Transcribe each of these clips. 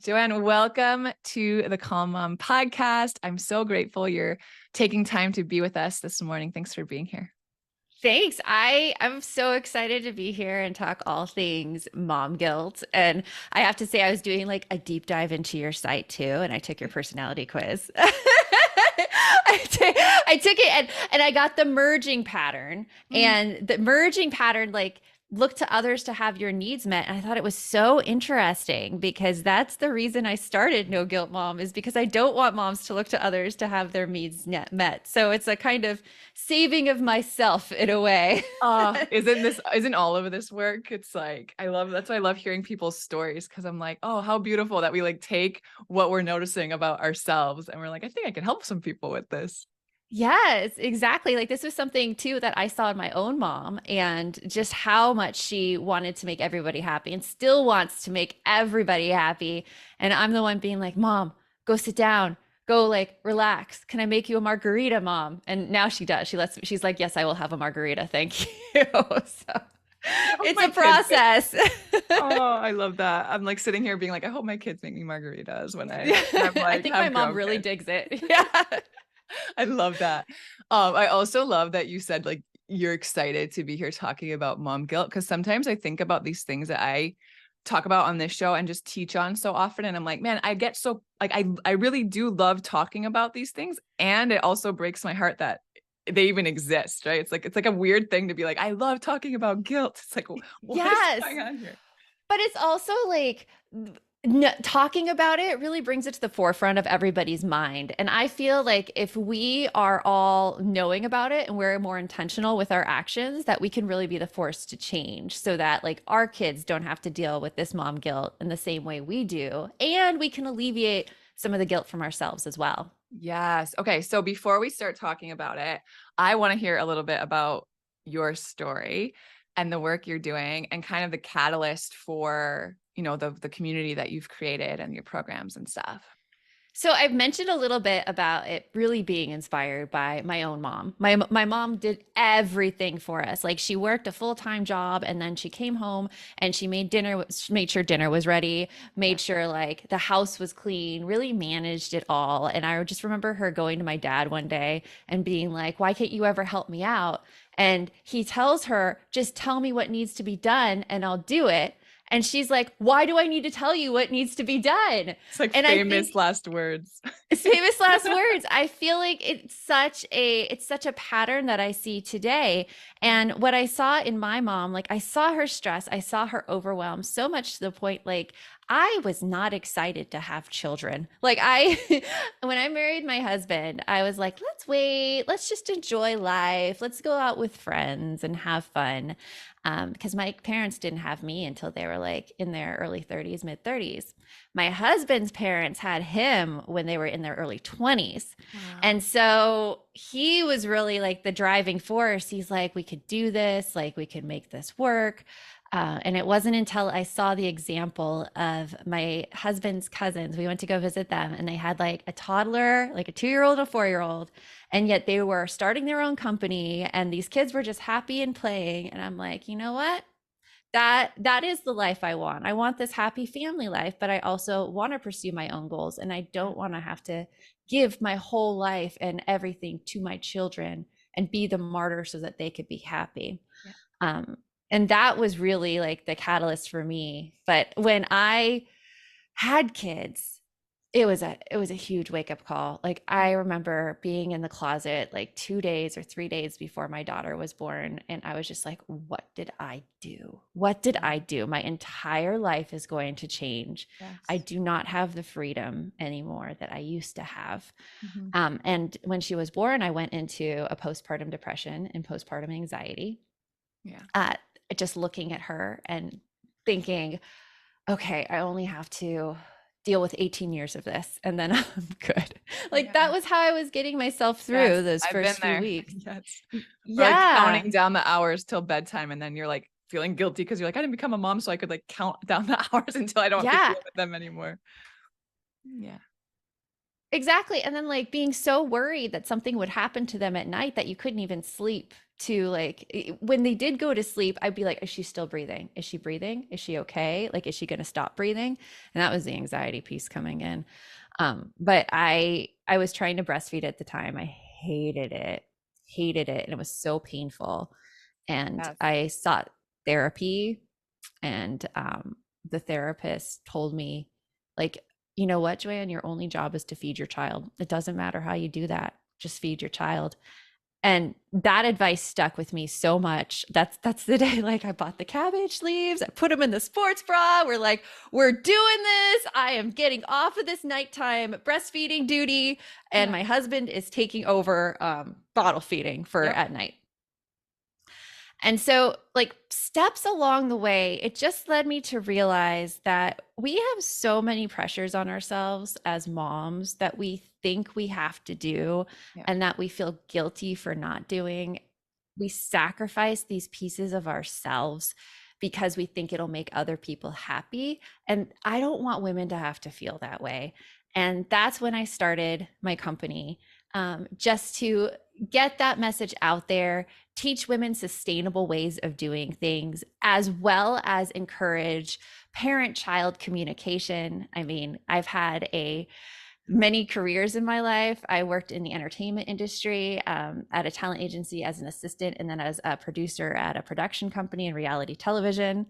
JoAnn, welcome to the Calm Mom podcast. I'm so grateful you're taking time to be with us this morning. Thanks for being here. Thanks. I'm so excited to be here and talk all things mom guilt. And I have to say, I was doing like a deep dive into your site too, and I took your personality quiz. I took it and I got the merging pattern. Mm. And the merging pattern, like, look to others to have your needs met. And I thought it was so interesting because that's the reason I started No Guilt Mom, is because I don't want moms to look to others to have their needs met. So it's a kind of saving of myself in a way. Isn't all of this work? It's like, that's why I love hearing people's stories, because I'm like, oh, how beautiful that we like take what we're noticing about ourselves and we're like, I think I can help some people with this. Yes, exactly. Like this was something too that I saw in my own mom and just how much she wanted to make everybody happy and still wants to make everybody happy. And I'm the one being like, Mom, go sit down, go like relax. Can I make you a margarita, Mom? And now she does. She's like, yes, I will have a margarita. Thank you. So I hope it's my a kids make. process. Oh, I love that. I'm like sitting here being like, I hope my kids make me margaritas when I have I like think my have mom grown really kids. digs it. Yeah. I love that. I also love that you said like you're excited to be here talking about mom guilt, because sometimes I think about these things that I talk about on this show and just teach on so often, and I'm like, man, I get so like I really do love talking about these things, and it also breaks my heart that they even exist, right? It's like a weird thing to be like, I love talking about guilt. It's like, what is Yes. going on here? But it's also like talking about it really brings it to the forefront of everybody's mind. And I feel like if we are all knowing about it and we're more intentional with our actions, that we can really be the force to change so that like our kids don't have to deal with this mom guilt in the same way we do. And we can alleviate some of the guilt from ourselves as well. Yes. Okay. So before we start talking about it, I want to hear a little bit about your story and the work you're doing and kind of the catalyst for, the community that you've created and your programs and stuff. So I've mentioned a little bit about it really being inspired by my own mom. My mom did everything for us. Like she worked a full-time job and then she came home and she made dinner, made sure dinner was ready, Yeah. made sure like the house was clean, really managed it all. And I just remember her going to my dad one day and being like, "Why can't you ever help me out?" And he tells her, "Just tell me what needs to be done and I'll do it." And she's like, "Why do I need to tell you what needs to be done?" It's like And I famous think last words. famous last words. I feel like it's such a pattern that I see today. And what I saw in my mom, like I saw her stress, I saw her overwhelmed so much to the point like I was not excited to have children. Like I when I married my husband, I was like, let's wait, let's just enjoy life. Let's go out with friends and have fun. Because my parents didn't have me until they were like in their early 30s, mid 30s. My husband's parents had him when they were in their early 20s. Wow. And so he was really like the driving force. He's like, we could do this, like, we could make this work. And it wasn't until I saw the example of my husband's cousins. We went to go visit them, and they had like a toddler, like a 2-year-old and a 4-year-old. And yet they were starting their own company, and these kids were just happy and playing. And I'm like, you know what? That is the life I want. I want this happy family life, but I also want to pursue my own goals, and I Yeah. don't want to have to give my whole life and everything to my children and be the martyr so that they could be happy. Yeah. Um, and that was really like the catalyst for me. But when I had kids, it was a huge wake up call. Like I remember being in the closet like 2 days or 3 days before my daughter was born, and I was just like, what did I do? What did Yeah. I do? My entire life is going to change. I Yes. do not have the freedom anymore that I used to have. Mhm. And when she was born, I went into a postpartum depression and postpartum anxiety. Yeah. Uh, just looking at her and thinking, okay, I only have to deal with 18 years of this and then I'm good. Like that Yeah. was how I was getting myself Yes. through those I've been first few there. weeks. Yes. Or like Yeah. counting down the hours till bedtime, and then you're like feeling guilty because you're like, I didn't become a mom so I could like count down the hours until I don't have to Yeah. deal with them anymore. Yeah. Exactly. And then like being so worried that something would happen to them at night that you couldn't even sleep to like when they did go to sleep, I'd be like, is she still breathing? Is she breathing? Is she okay? Like, is she going to stop breathing? And that was the anxiety piece coming in. But I was trying to breastfeed at the time. I hated it, and it was so painful. And Yes. I sought therapy, and the therapist told me, like, you know what, JoAnn, your only job is to feed your child. It doesn't matter how you do that. Just feed your child. And that advice stuck with me so much. That's the day, like, I bought the cabbage leaves, I put them in the sports bra. We're like, we're doing this. I am getting off of this nighttime breastfeeding duty, and Yeah. my husband is taking over bottle feeding for Yep. at night. And so, like, steps along the way, it just led me to realize that we have so many pressures on ourselves as moms that we think we have to do, Yeah. and that we feel guilty for not doing. We sacrifice these pieces of ourselves because we think it'll make other people happy. And I don't want women to have to feel that way. And that's when I started my company, just to get that message out there, teach women sustainable ways of doing things, as well as encourage parent-child communication. I mean, I've had many careers in my life. I worked in the entertainment industry, at a talent agency as an assistant, and then as a producer at a production company in reality television.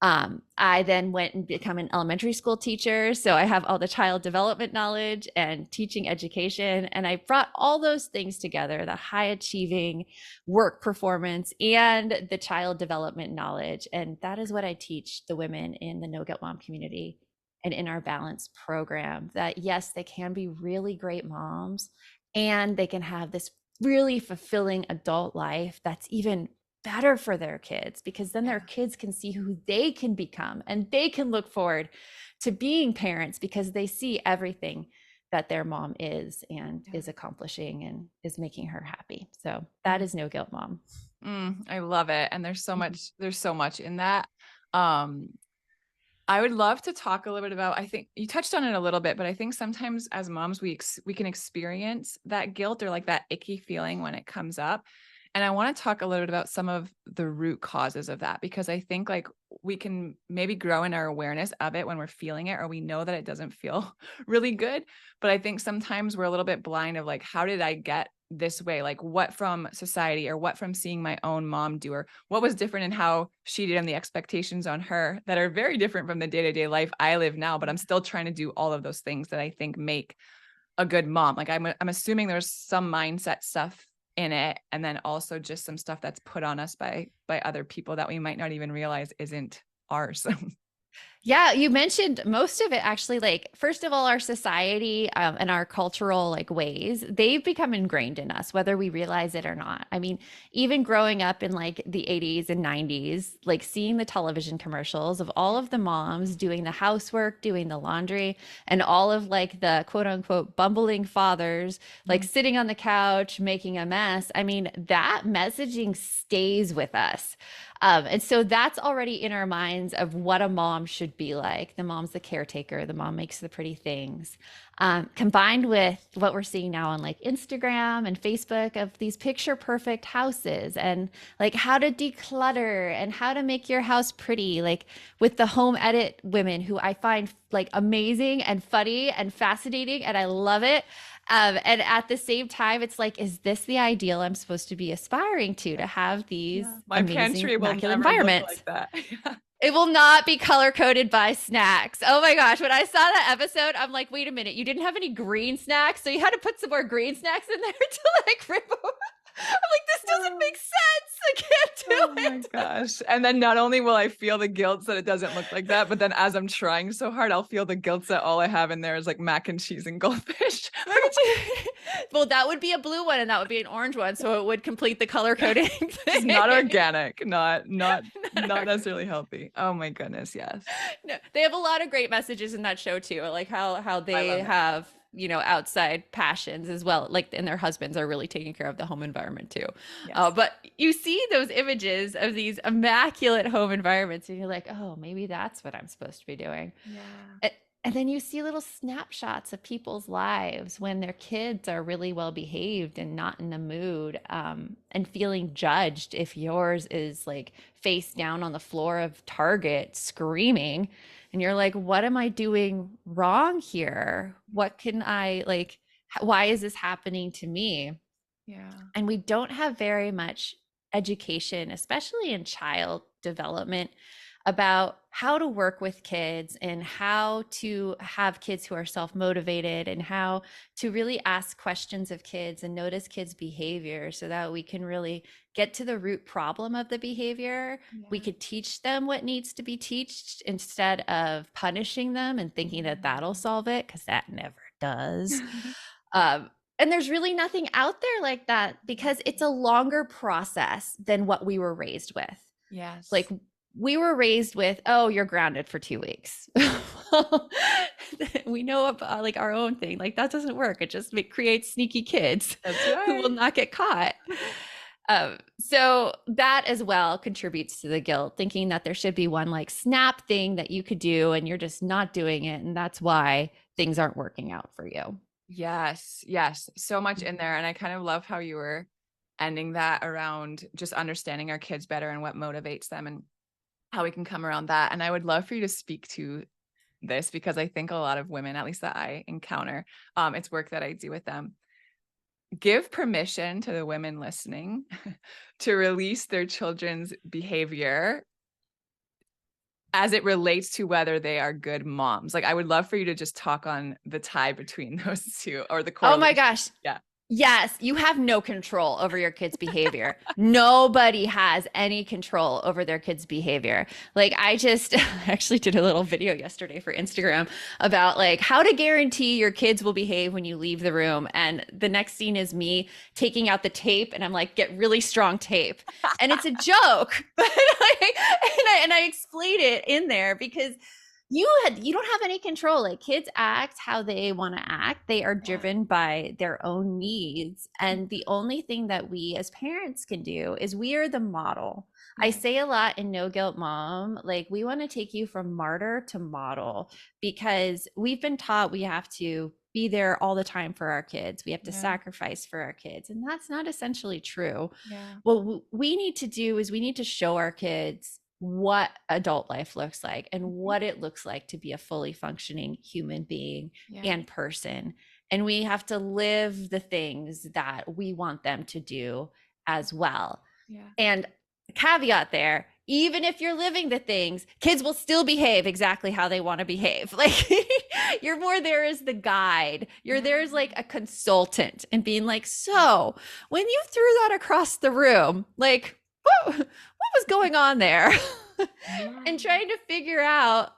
I then went and become an elementary school teacher. So I have all the child development knowledge and teaching education. And I brought all those things together, the high achieving work performance and the child development knowledge. And that is what I teach the women in the No Guilt Mom community and in our balance program, that yes, they can be really great moms, and they can have this really fulfilling adult life that's even better for their kids, because then their kids can see who they can become, and they can look forward to being parents because they see everything that their mom is and is accomplishing and is making her happy. So that is No Guilt Mom. I love it. And there's so much in that. I would love to talk a little bit about, I think you touched on it a little bit, but I think sometimes as moms, we can experience that guilt or like that icky feeling when it comes up. And I want to talk a little bit about some of the root causes of that, because I think like we can maybe grow in our awareness of it when we're feeling it, or we know that it doesn't feel really good. But I think sometimes we're a little bit blind of like, how did I get this way? Like what from society, or what from seeing my own mom do, or what was different in how she did and the expectations on her that are very different from the day-to-day life I live now, but I'm still trying to do all of those things that I think make a good mom. Like I'm assuming there's some mindset stuff in it, and then also just some stuff that's put on us by other people that we might not even realize isn't ours. Yeah, you mentioned most of it actually. Like, first of all, our society, and our cultural like ways, they've become ingrained in us, whether we realize it or not. I mean, even growing up in like the 80s and 90s, like seeing the television commercials of all of the moms doing the housework, doing the laundry, and all of like the quote unquote bumbling fathers, like sitting on the couch making a mess. I mean, that messaging stays with us. And so that's already in our minds of what a mom should be like. The mom's the caretaker, the mom makes the pretty things. Combined with what we're seeing now on like Instagram and Facebook of these picture perfect houses, and like how to declutter and how to make your house pretty, like with the home edit women who I find like amazing and funny and fascinating, and I love it. And at the same time, it's like, is this the ideal I'm supposed to be aspiring to have these My amazing, pantry will immaculate never look environments? like that. Yeah. It will not be color coded by snacks. Oh my gosh. When I saw that episode, I'm like, wait a minute, you didn't have any green snacks. So you had to put some more green snacks in there to like rip them. I'm like, this doesn't make sense. I can't Oh do my it. gosh. And then not only will I feel the guilt that it doesn't look like that, but then as I'm trying so hard, I'll feel the guilt that all I have in there is like mac and cheese and goldfish. Well, that would be a blue one and that would be an orange one. So it would complete the color coding thing. It's not organic, not Not necessarily healthy. Oh my goodness, yes. No, they have a lot of great messages in that show too, like how they have, you know, outside passions as well, like, and their husbands are really taking care of the home environment too. Yes. But you see those images of these immaculate home environments and you're like, oh, maybe that's what I'm supposed to be doing. Yeah. And then you see little snapshots of people's lives when their kids are really well behaved and not in the mood, and feeling judged if yours is like face down on the floor of Target screaming. And you're like, what am I doing wrong here? What can I like? Why is this happening to me? Yeah. And we don't have very much education, especially in child development, about how to work with kids and how to have kids who are self-motivated and how to really ask questions of kids and notice kids' behavior so that we can really get to the root problem of the behavior. We Yeah. could teach them what needs to be taught instead of punishing them and thinking that that'll solve it, because that never does. Um, and there's really nothing out there like that because it's a longer process than what we were raised with. Like, Yes. we were raised with, oh, you're grounded for 2 weeks. We know about like our own thing. Like, that doesn't work. It just creates sneaky kids That's who will right. not get caught. So that as well contributes to the guilt, thinking that there should be one like snap thing that you could do and you're just not doing it. And that's why things aren't working out for you. Yes. Yes. So much in there. And I kind of love how you were ending that around just understanding our kids better and what motivates them and how we can come around that. And I would love for you to speak to this because I think a lot of women, at least that I encounter, it's work that I do with them, give permission to the women listening to release their children's behavior as it relates to whether they are good moms. Like, I would love for you to just talk on the tie between those two or the Oh my correlation. gosh. Yeah. Yes, you have no control over your kids' behavior. Nobody has any control over their kids' behavior. Like, I just actually did a little video yesterday for Instagram about like how to guarantee your kids will behave when you leave the room. And the next scene is me taking out the tape and I'm like, get really strong tape. And it's a joke, but I explain it in there because you don't have any control. Like, kids act how they want to act. They are Yeah. driven by their own needs, and the only thing that we as parents can do is we are the model. I Yeah. say a lot in No Guilt Mom, like, we want to take you from martyr to model because we've been taught we have to be there all the time for our kids. We have to Yeah. sacrifice for our kids, and that's not essentially true. Yeah. What we need to do is we need to show our kids what adult life looks like and Mhm. what it looks like to be a fully functioning human being Yeah. and person. And we have to live the things that we want them to do as well. Yeah. And caveat there, even if you're living the things, kids will still behave exactly how they want to behave. Like, you're more there as the guide. You're there as like a consultant and being like, so when you threw that across the room, like, what was going on there? Yeah. And trying to figure out,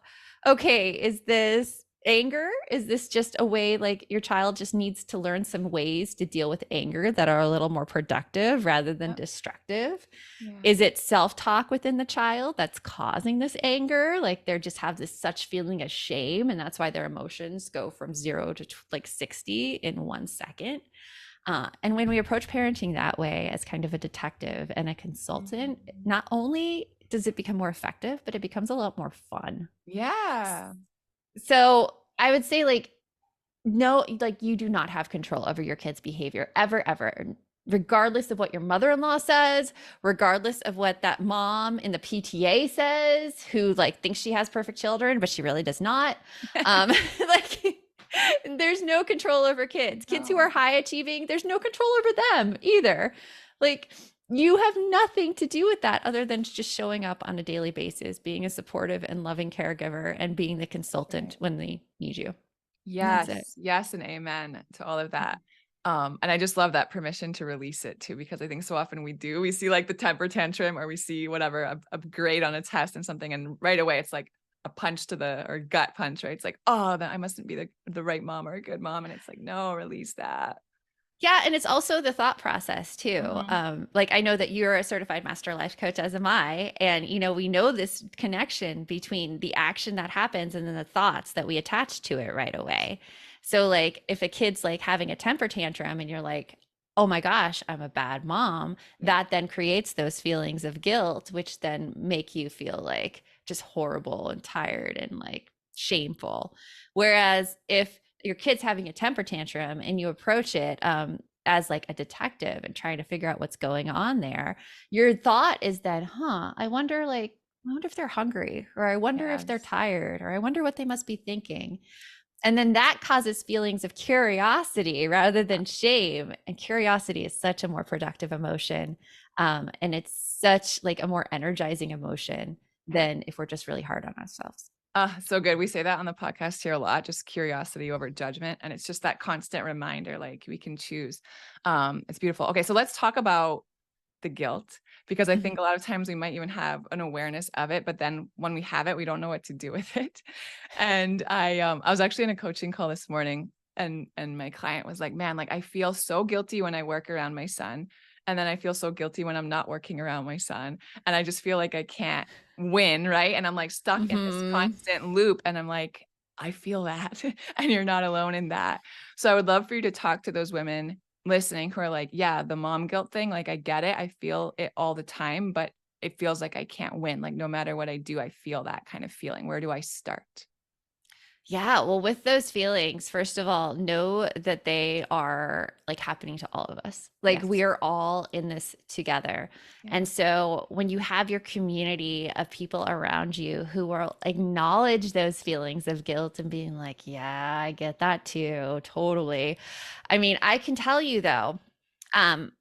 okay, is this anger? Is this just a way like your child just needs to learn some ways to deal with anger that are a little more productive rather than Yep. destructive? Yeah. Is it self-talk within the child that's causing this anger? Like, they just have this such feeling of shame, and that's why their emotions go from 0 to like 60 in 1 second. And when we approach parenting that way as kind of a detective and a consultant, not only does it become more effective, but it becomes a lot more fun. Yeah. So I would say, like, no, like, you do not have control over your kids' behavior ever, ever. Regardless of what your mother-in-law says, regardless of what that mom in the PTA says, who like thinks she has perfect children, but she really does not. Like, there's no control over kids. Kids who are No. high achieving, there's no control over them either. Like, you have nothing to do with that other than just showing up on a daily basis, being a supportive and loving caregiver, and being the consultant Right. when they need you. And that's it. Yes. Yes, and amen to all of that. And I just love that permission to release it too, because I think so often we see like the temper tantrum or we see whatever a grade on a test and something, and right away it's like a punch to the or gut punch, right? It's like, oh, then I mustn't be the right mom or a good mom. And it's like, no, release that. Yeah, and it's also the thought process too. Mhm. Like, I know that you're a certified master life coach, as am I, and we know this connection between the action that happens and then the thoughts that we attach to it right away. So, like, if a kid's like having a temper tantrum and you're like, "Oh my gosh, I'm a bad mom," Yeah. that then creates those feelings of guilt, which then make you feel like just horrible and tired and like shameful. Whereas if your kid's having a temper tantrum and you approach it as like a detective and trying to figure out what's going on there, your thought is then, I wonder if they're hungry, or I wonder if they're Yes. tired, or I wonder what they must be thinking. And then that causes feelings of curiosity rather than shame. And curiosity is such a more productive emotion. And it's such like a more energizing emotion Yeah. than if we're just really hard on ourselves. So good. We say that on the podcast here a lot, just curiosity over judgment. And it's just that constant reminder, like we can choose. It's beautiful. Okay, so let's talk about the guilt, because I Mhm. think a lot of times we might even have an awareness of it, but then when we have it, we don't know what to do with it. And I was actually in a coaching call this morning, and my client was like, "Man, like I feel so guilty when I work around my son, and then I feel so guilty when I'm not working around my son, and I just feel like I can't win, right? And I'm like stuck in this Mhm. constant loop, and I'm like, I feel that, and you're not alone in that. So I would love for you to talk to those women listening who are like, yeah, the mom guilt thing, like I get it. I feel it all the time, but it feels like I can't win. Like no matter what I do, I feel that kind of feeling. Where do I start? Yeah, well, with those feelings, first of all, know that they are like happening to all of us. Like we Yes. are all in this together. Yeah. And so when you have your community of people around you who will acknowledge those feelings of guilt and being like, yeah, I get that too, totally. I mean, I can tell you though, um,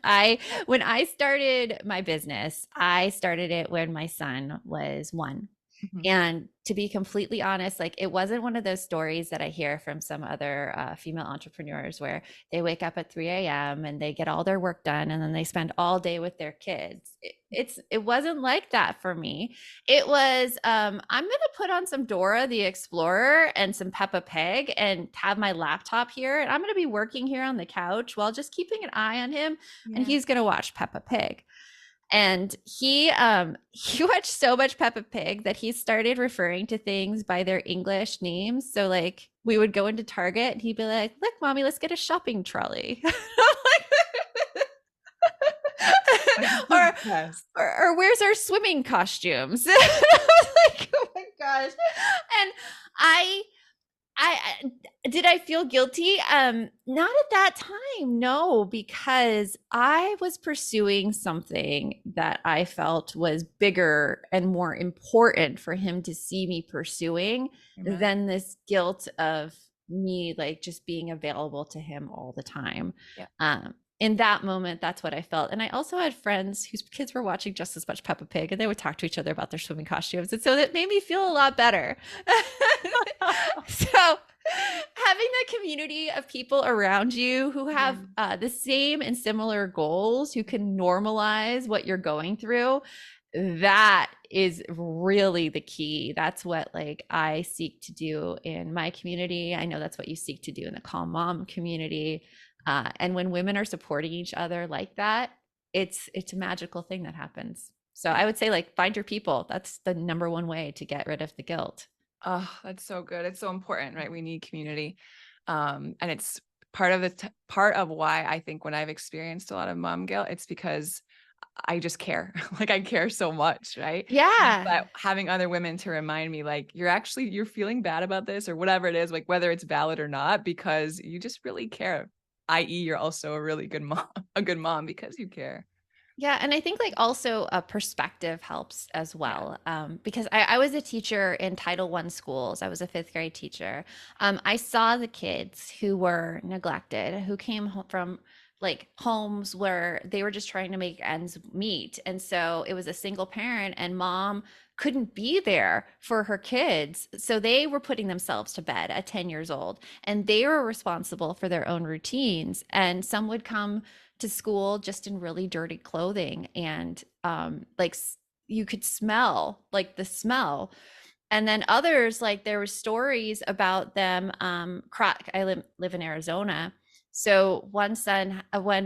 I when I started my business, I started it when my son was 1. Mhm. And to be completely honest, like it wasn't one of those stories that I hear from some other female entrepreneurs where they wake up at 3 a.m. and they get all their work done and then they spend all day with their kids. It wasn't like that for me. It was I'm gonna put on some Dora the Explorer and some Peppa Pig and have my laptop here, and I'm gonna be working here on the couch while just keeping an eye on him, and Yeah. he's gonna watch Peppa Pig. And he watched so much Peppa Pig that he started referring to things by their English names. So like we would go into Target and he'd be like, "Look, mommy, let's get a shopping trolley." That's the or, best. or where's our swimming costumes? Like, oh my gosh. And I did I feel guilty? Not at that time, no, because I was pursuing something that I felt was bigger and more important for him to see me pursuing Amen. than this guilt of me like just being available to him all the time. Yeah. In that moment, that's what I felt. And I also had friends whose kids were watching just as much Peppa Pig and they would talk to each other about their swimming costumes. And so that made me feel a lot better. So having the community of people around you who Yeah. have the same and similar goals, who can normalize what you're going through, that is really the key. That's what like I seek to do in my community. I know that's what you seek to do in the Calm Mom community. And when women are supporting each other like that, it's a magical thing that happens. So I would say like find your people. That's the number one way to get rid of the guilt. Oh, that's so good. It's so important, right? We need community. And it's part of part of why I think when I've experienced a lot of mom guilt, it's because I just care. Like I care so much, right? Yeah. But having other women to remind me like you're feeling bad about this or whatever it is, like whether it's valid or not, because you just really care. I.e., you're also a really good mom, a good mom because you care. Yeah, and I think like also a perspective helps as Yeah. well. Because I was a teacher in Title I schools. I was a fifth grade teacher. I saw the kids who were neglected, who came from like homes where they were just trying to make ends meet. And so it was a single parent and mom couldn't be there for her kids. So they were putting themselves to bed at 10 years old and they were responsible for their own routines. And some would come to school just in really dirty clothing and like you could smell like the smell. And then others, like there were stories about them I live in Arizona. So one son when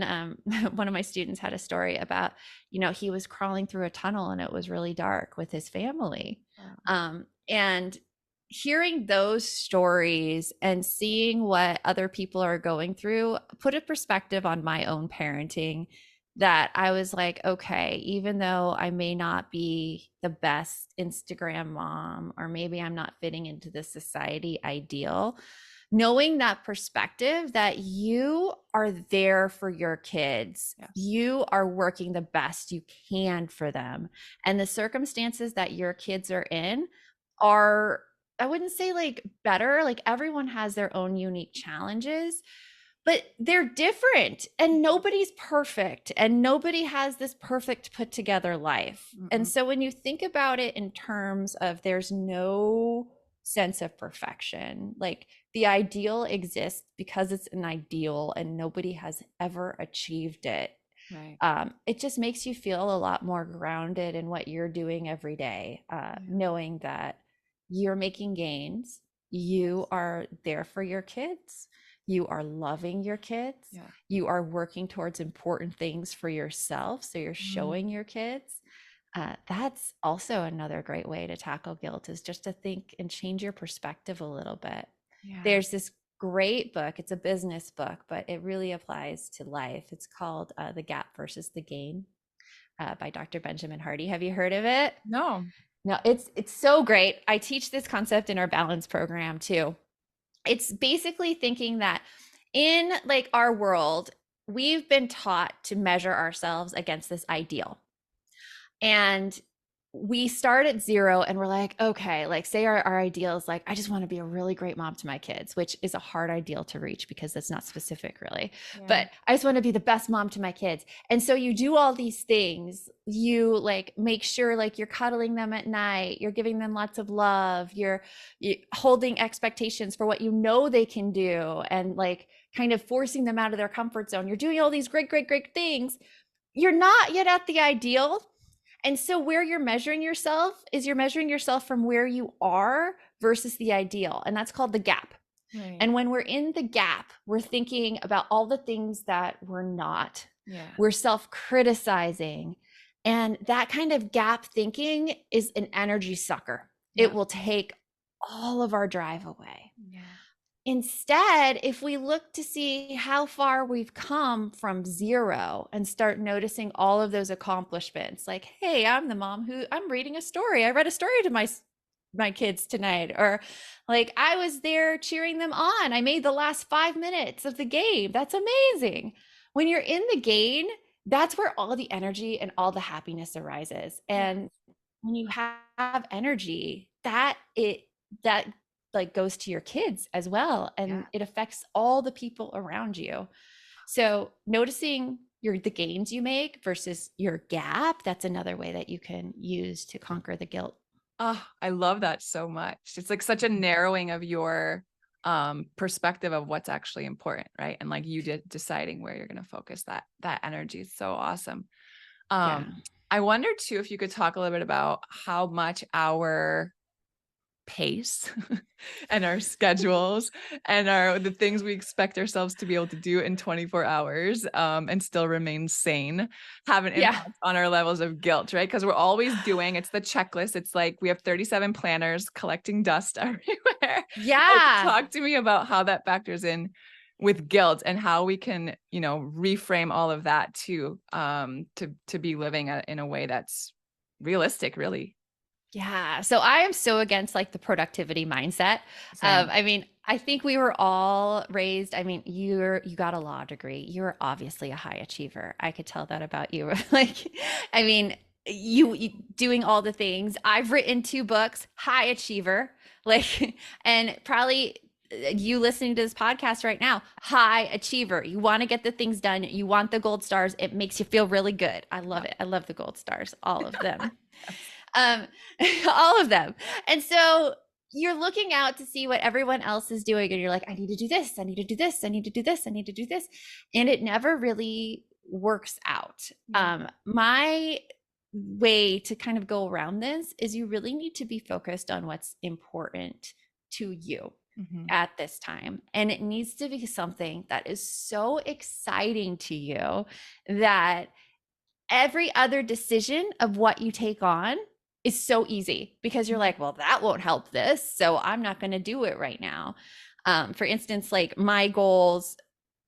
one of my students had a story about, he was crawling through a tunnel and it was really dark with his family. Wow. And hearing those stories and seeing what other people are going through put a perspective on my own parenting that I was like, okay, even though I may not be the best Instagram mom, or maybe I'm not fitting into the society ideal, knowing that perspective that you are there for your kids, Yes. you are working the best you can for them. And the circumstances that your kids are in are, I wouldn't say like better, like everyone has their own unique challenges, but they're different and nobody's perfect and nobody has this perfect put together life. And Mm-mm. so when you think about it in terms of there's no sense of perfection, like the ideal exists because it's an ideal and nobody has ever achieved it. Right. It just makes you feel a lot more grounded in what you're doing every day, Yeah. knowing that you're making gains, you Yes. are there for your kids, you are loving your kids, Yeah. you are working towards important things for yourself. So you're Mm. showing your kids. That's also another great way to tackle guilt, is just to think and change your perspective a little bit. Yeah. There's this great book. It's a business book, but it really applies to life. It's called The Gap versus the Gain by Dr. Benjamin Hardy. Have you heard of it? No. No, it's so great. I teach this concept in our balance program too. It's basically thinking that in like our world, we've been taught to measure ourselves against this ideal. And we start at zero and we're like, okay, like say our ideal is like, I just want to be a really great mom to my kids, which is a hard ideal to reach because that's not specific really. Yeah. But I just want to be the best mom to my kids. And so you do all these things. You like make sure like you're cuddling them at night, you're giving them lots of love, you're holding expectations for what you know they can do, and like kind of forcing them out of their comfort zone. You're doing all these great, great, great things. You're not yet at the ideal, and so where you're measuring yourself is you're measuring yourself from where you are versus the ideal. And that's called the gap. Right. And when we're in the gap, we're thinking about all the things that we're not. Yeah. We're self criticizing. And that kind of gap thinking is an energy sucker. It Yeah. will take all of our drive away. Yeah. Instead, if we look to see how far we've come from zero and start noticing all of those accomplishments, like, hey, I'm the mom who I'm reading a story. I read a story to my kids tonight, or like I was there cheering them on. I made the last 5 minutes of the game. That's amazing. When you're in the game, that's where all the energy and all the happiness arises. Yeah. And when you have energy, that like goes to your kids as well, and Yeah. it affects all the people around you. So noticing the gains you make versus your gap, that's another way that you can use to conquer the guilt. Oh, I love that so much. It's like such a narrowing of your perspective of what's actually important, right? And like you deciding where you're going to focus that energy is so awesome. Yeah. Um I wonder too if you could talk a little bit about how much our pace and our schedules and the things we expect ourselves to be able to do in 24 hours and still remain sane have an Yeah. impact on our levels of guilt, right? Because we're always doing, it's the checklist. It's like we have 37 planners collecting dust everywhere. Like, Yeah. talk to me about how that factors in with guilt and how we can, reframe all of that to be living in a way that's realistic, really. Yeah. So I am so against like the productivity mindset. Same. I mean, I think we were all raised. I mean, you got a law degree. You're obviously a high achiever. I could tell that about you. Like, I mean, you doing all the things. I've written 2 books, high achiever. Like, and probably you listening to this podcast right now, high achiever. You want to get the things done. You want the gold stars. It makes you feel really good. I love Yeah. it. I love the gold stars, all of them. Yes. um all of them. And so you're looking out to see what everyone else is doing, and you're like, I need to do this, I need to do this, I need to do this, I need to do this, and it never really works out. Yeah. My way to kind of go around this is you really need to be focused on what's important to you Mhm. at this time, and it needs to be something that is so exciting to you that every other decision of what you take on is so easy, because you're Mhm. like, well, that won't help this, so I'm not going to do it right now. For instance, like my goals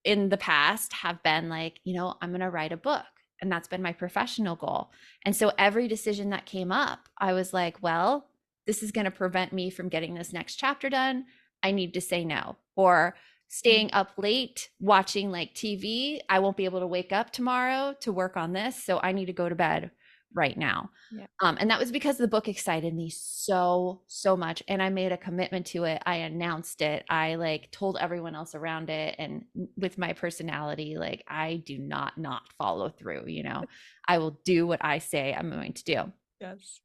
in the past have been like, I'm going to write a book. And that's been my professional goal. And so every decision that came up, I was like, well, this is going to prevent me from getting this next chapter done. I need to say no. Or staying up late watching like TV, I won't be able to wake up tomorrow to work on this. So I need to go to bed right now. Yeah. And that was because the book excited me so, so much. And I made a commitment to it. I announced it. I like told everyone else around it. And with my personality, like I do not follow through, you know, I will do what I say I'm going to do. Yes.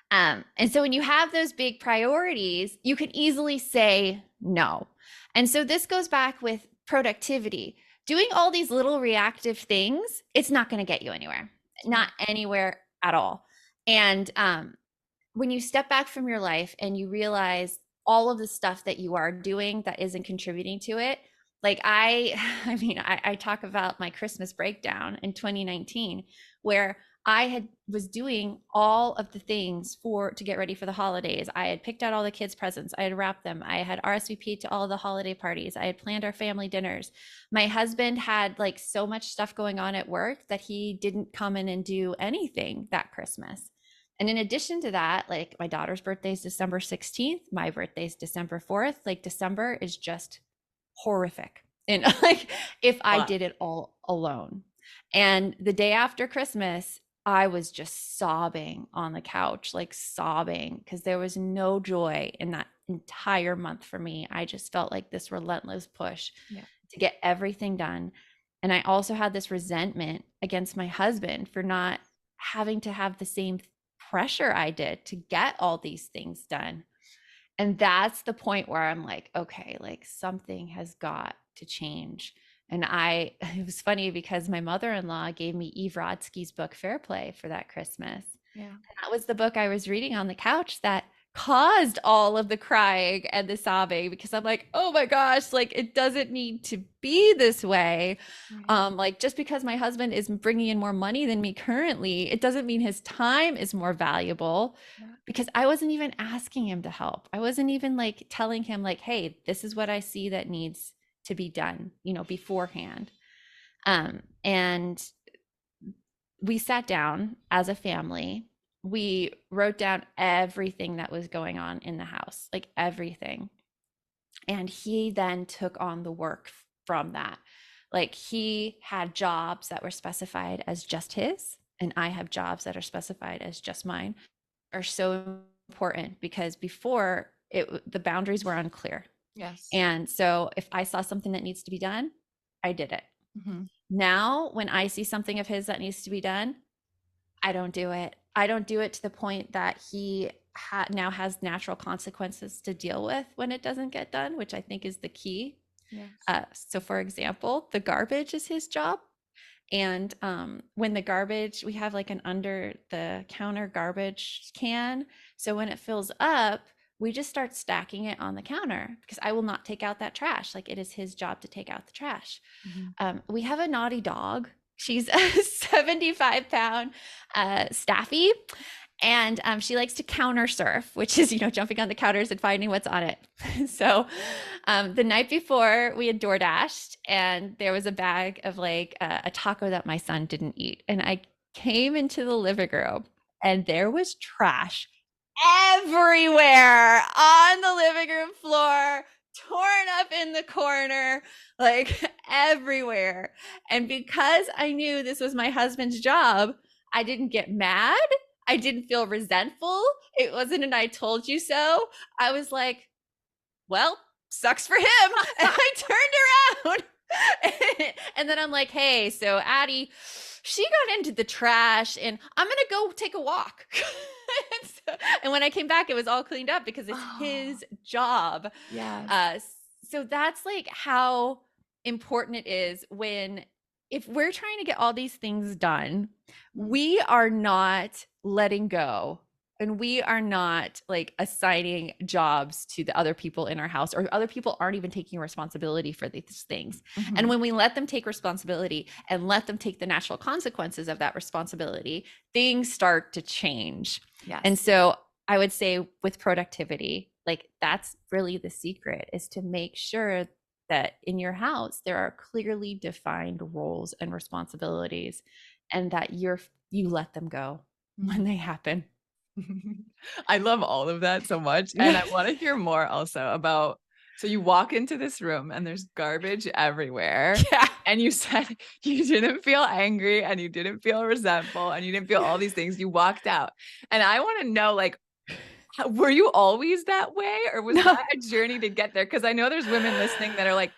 And so when you have those big priorities, you can easily say no. And so this goes back with productivity. Doing all these little reactive things, it's not going to get you anywhere, not anywhere at all. And when you step back from your life and you realize all of the stuff that you are doing that isn't contributing to it, like I talk about my Christmas breakdown in 2019, where was doing all of the things to get ready for the holidays. I had picked out all the kids' presents. I had wrapped them. I had RSVP'd to all the holiday parties. I had planned our family dinners. My husband had like so much stuff going on at work that he didn't come in and do anything that Christmas. And in addition to that, like my daughter's birthday is December 16th. My birthday is December 4th. Like December is just horrific. And like if I did it all alone. And the day after Christmas, I was just sobbing on the couch, like sobbing, because there was no joy in that entire month for me. I just felt like this relentless push to get everything done. And I also had this resentment against my husband for not having to have the same pressure I did to get all these things done. And that's the point where I'm like, okay, like something has got to change. And it was funny because my mother-in-law gave me Eve Rodsky's book, Fair Play, for that Christmas. Yeah. And that was the book I was reading on the couch that caused all of the crying and the sobbing, because I'm like, oh my gosh, like it doesn't need to be this way. Right. Like just because my husband is bringing in more money than me currently, it doesn't mean his time is more valuable, because I wasn't even asking him to help. I wasn't even like telling him like, hey, this is what I see that needs to be done, you know, beforehand. And we sat down as a family. We wrote down everything that was going on in the house, like everything. And he then took on the work from that. Like he had jobs that were specified as just his, and I have jobs that are specified as just mine, are so important because before the boundaries were unclear. Yes. And so if I saw something that needs to be done, I did it. Now, when I see something of his that needs to be done, I don't do it. I don't do it to the point that he now has natural consequences to deal with when it doesn't get done, which I think is the key. Yes. So for example, the garbage is his job. And when the garbage, we have like an under the counter garbage can. So when it fills up, we just start stacking it on the counter because I will not take out that trash. Like it is his job to take out the trash. We have a naughty dog. She's a 75-pound Staffy. And she likes to counter surf, which is, you know, jumping on the counters and finding what's on it. So the night before we had DoorDashed and there was a bag of like a taco that my son didn't eat. And I came into the living room and there was trash everywhere on the living room floor, torn up in the corner, like everywhere. And because I knew this was my husband's job, I didn't get mad. I didn't feel resentful. It wasn't an I told you so. I was like, well, sucks for him. And I turned around. And then I'm like, hey, so Addie, she got into the trash and I'm going to go take a walk. And when I came back, it was all cleaned up because it's his job. So that's like how important it is if we're trying to get all these things done, we are not letting go and we are not like assigning jobs to the other people in our house, or other people aren't even taking responsibility for these things. And when we let them take responsibility and let them take the natural consequences of that responsibility, things start to change. And so I would say with productivity, like that's really the secret, is to make sure that in your house, there are clearly defined roles and responsibilities. and that you let them go when they happen. I love all of that so much. And I want to hear more also about, so you walk into this room and there's garbage everywhere. Yeah. And you said you didn't feel angry and you didn't feel resentful and you didn't feel all these things. You walked out. And I want to know, like, were you always that way or was No. that a journey to get there? Because I know there's women listening that are like,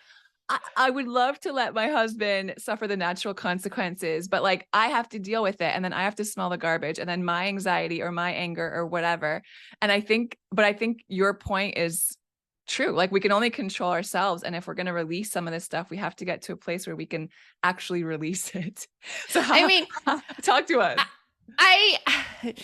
I would love to let my husband suffer the natural consequences, but like I have to deal with it and then I have to smell the garbage and then my anxiety or my anger or whatever. And I think your point is true. Like we can only control ourselves. And if we're going to release some of this stuff, we have to get to a place where we can actually release it. So I mean, talk to us. I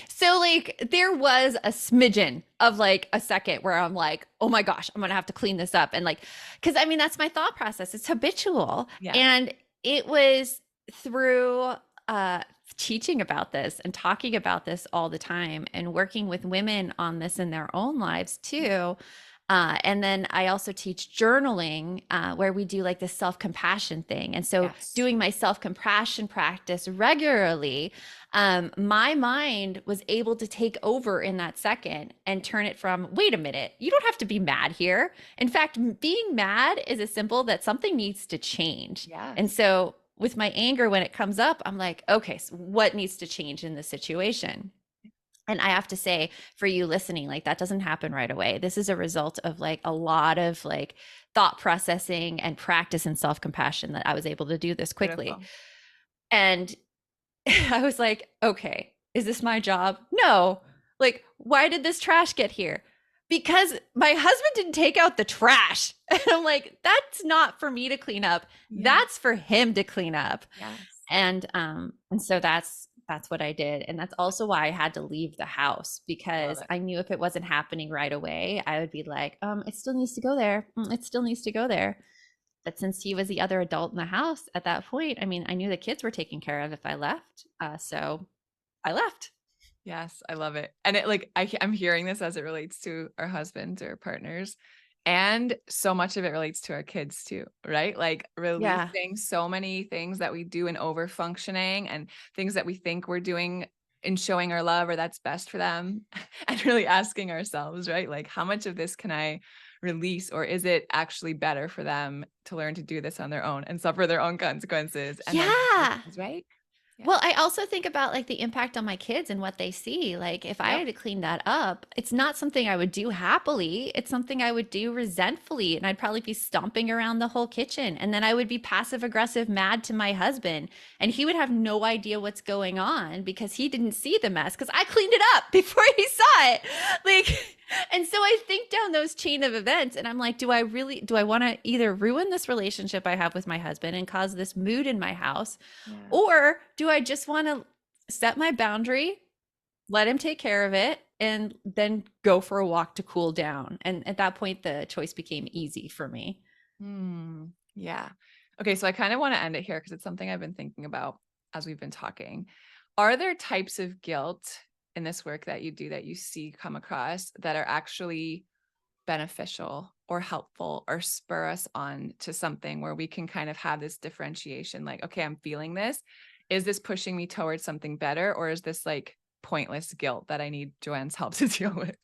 so like there was a smidgen of like a second where I'm like, oh my gosh, I'm gonna have to clean this up. And like, because I mean, that's my thought process. It's habitual. Yeah. And it was through teaching about this and talking about this all the time and working with women on this in their own lives too. And then I also teach journaling, where we do like this self-compassion thing. And so Yes. doing my self-compassion practice regularly, my mind was able to take over in that second and turn it from, wait a minute, you don't have to be mad here. In fact, being mad is a symbol that something needs to change. And Yes. so with my anger, when it comes up, I'm like, okay, so what needs to change in this situation? And I have to say, for you listening, like that doesn't happen right away. This is a result of like a lot of like thought processing and practice and self-compassion that I was able to do this quickly. Beautiful. And I was like, okay, is this my job? No. Like, why did this trash get here? Because my husband didn't take out the trash. And I'm like, that's not for me to clean up. Yeah. That's for him to clean up. Yes. And so that's what I did. And that's also why I had to leave the house, because Love it. I knew if it wasn't happening right away, I would be like, it still needs to go there. It still needs to go there. But since he was the other adult in the house at that point, I mean, I knew the kids were taken care of if I left. So I left. Yes, I love it. And it like I'm hearing this as it relates to our husbands or partners. And so much of it relates to our kids too, right? Like Yeah. releasing so many things that we do in over functioning and things that we think we're doing in showing our love or that's best for them. And really asking ourselves, right? Like how much of this can I release or is it actually better for them to learn to do this on their own and suffer their own consequences and then Yeah. right? Yeah. Well, I also think about like the impact on my kids and what they see. Like if I Yep. had to clean that up, it's not something I would do happily. It's something I would do resentfully. And I'd probably be stomping around the whole kitchen. And then I would be passive aggressive mad to my husband. And he would have no idea what's going on because he didn't see the mess because I cleaned it up before he saw it. Like, and so I think down those chain of events and I'm like, do I want to either ruin this relationship I have with my husband and cause this mood in my house? Yeah. Or do I just want to set my boundary, let him take care of it, and then go for a walk to cool down? And at that point, the choice became easy for me. Yeah. Okay, so I kind of want to end it here because it's something I've been thinking about as we've been talking. Are there types of guilt in this work that you do that you see come across that are actually beneficial or helpful or spur us on to something where we can kind of have this differentiation like, okay, I'm feeling this. Is this pushing me towards something better or is this like pointless guilt that I need JoAnn's help to deal with?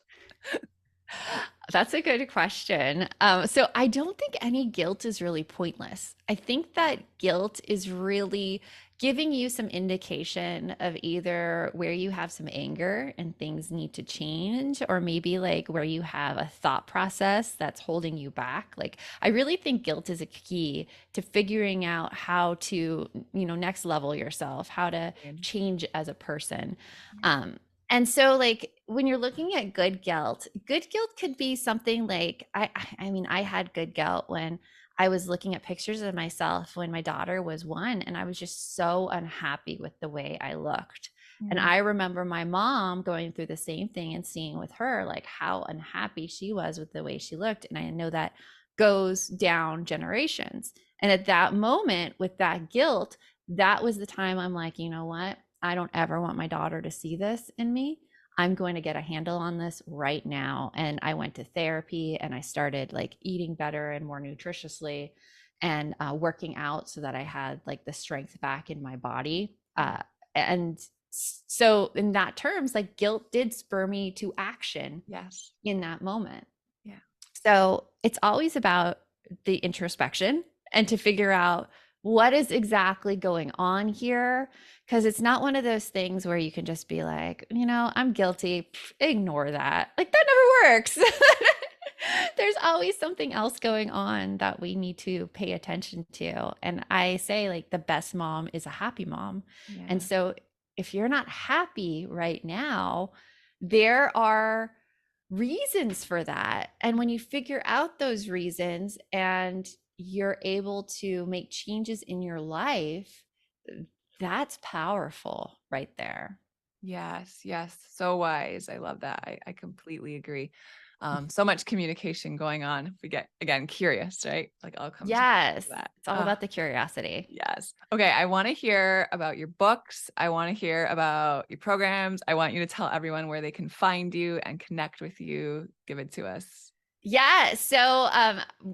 That's a good question. So I don't think any guilt is really pointless. I think that guilt is really giving you some indication of either where you have some anger and things need to change, or maybe like where you have a thought process that's holding you back. Like, I really think guilt is a key to figuring out how to, next level yourself, how to change as a person. And so like when you're looking at good guilt could be something like I mean, I had good guilt when I was looking at pictures of myself when my daughter was 1 and I was just so unhappy with the way I looked. And Mm. I remember my mom going through the same thing and seeing with her like how unhappy she was with the way she looked. And I know that goes down generations. And at that moment with that guilt, that was the time I'm like, you know what? I don't ever want my daughter to see this in me. I'm going to get a handle on this right now. And I went to therapy and I started like eating better and more nutritiously and working out so that I had like the strength back in my body. And so in that terms, like guilt did spur me to action Yes. in that moment. Yeah. So it's always about the introspection and to figure out what is exactly going on here. Because it's not one of those things where you can just be like, I'm guilty, ignore that. Like that never works. There's always something else going on that we need to pay attention to. And I say, like, the best mom is a happy mom. And Yeah. so if you're not happy right now, there are reasons for that. And when you figure out those reasons and you're able to make changes in your life, that's powerful right there. Yes, yes. So wise. I love that. I completely agree. So much communication going on. If we get again curious, right? Like all comes back to Yes, that. it's all about the curiosity. Yes. Okay. I want to hear about your books. I want to hear about your programs. I want you to tell everyone where they can find you and connect with you. Give it to us. Yeah. So,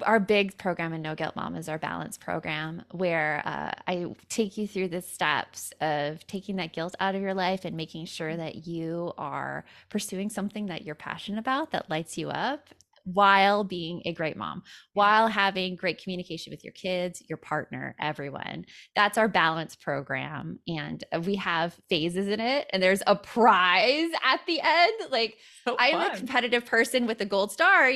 our big program in No Guilt Mom is our balance program, where I take you through the steps of taking that guilt out of your life and making sure that you are pursuing something that you're passionate about, that lights you up, while being a great mom, Yeah. while having great communication with your kids, your partner, everyone. That's our balance program. And we have phases in it, and there's a prize at the end. Like, So I am a fun. competitive person with a gold star,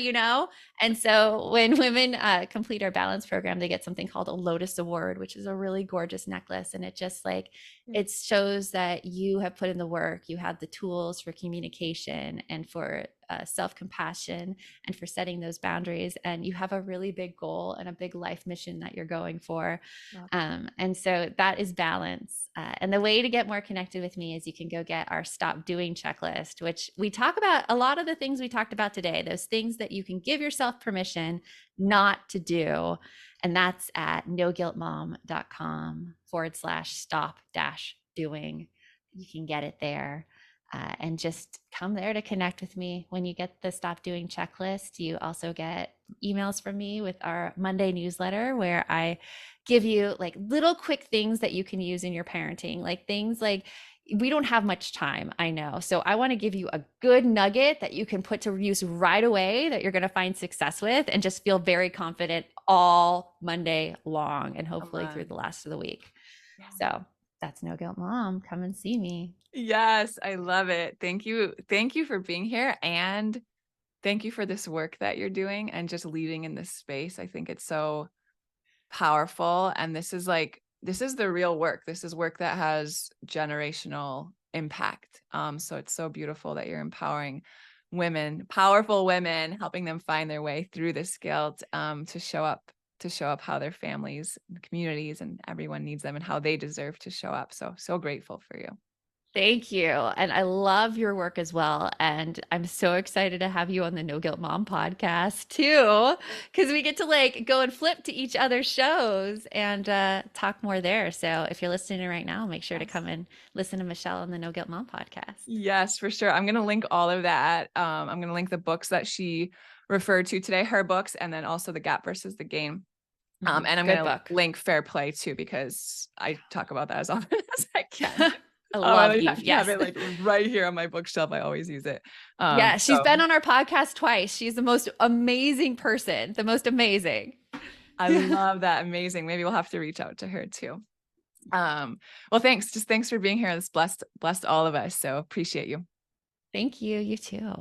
And so when women complete our balance program, they get something called a Lotus Award, which is a really gorgeous necklace. And it just like, Yeah. it shows that you have put in the work, you have the tools for communication and for self-compassion and for setting those boundaries. And you have a really big goal and a big life mission that you're going for. Love And so that is balance. And the way to get more connected with me is you can go get our Stop Doing checklist, which we talk about a lot of the things we talked about today, those things that you can give yourself permission not to do. And that's at noguiltmom.com/stop-doing. You can get it there. And just come there to connect with me. When you get the Stop Doing checklist, you also get emails from me with our Monday newsletter, where I give you like little quick things that you can use in your parenting, like things like, we don't have much time, I know. So I want to give you a good nugget that you can put to use right away, that you're going to find success with and just feel very confident all Monday long and hopefully through the last of the week. Yeah. So that's No Guilt Mom. Come and see me. Yes, I love it. Thank you. Thank you for being here, and thank you for this work that you're doing and just leading in this space. I think it's so powerful, and this is the real work. This is work that has generational impact. So it's so beautiful that you're empowering women, powerful women, helping them find their way through this guilt, to show up how their families and communities and everyone needs them and how they deserve to show up. So grateful for you. Thank you. And I love your work as well. And I'm so excited to have you on the No Guilt Mom podcast too, because we get to like go and flip to each other's shows and talk more there. So if you're listening right now, make sure to come and listen to Michelle on the No Guilt Mom podcast. Yes, for sure. I'm going to link all of that. I'm going to link the books that she referred to today, her books, and then also The Gap versus the Gain. And I'm Good going to book. link Fair Play too, because I talk about that as often as I can. I love Eve. I Yes. have it like right here on my bookshelf. I always use it. Yeah, she's been on our podcast twice. She's the most amazing person, the most amazing. I love that. Amazing. Maybe we'll have to reach out to her too. Well, thanks. Just thanks for being here. This blessed all of us. So appreciate you. Thank you. You too.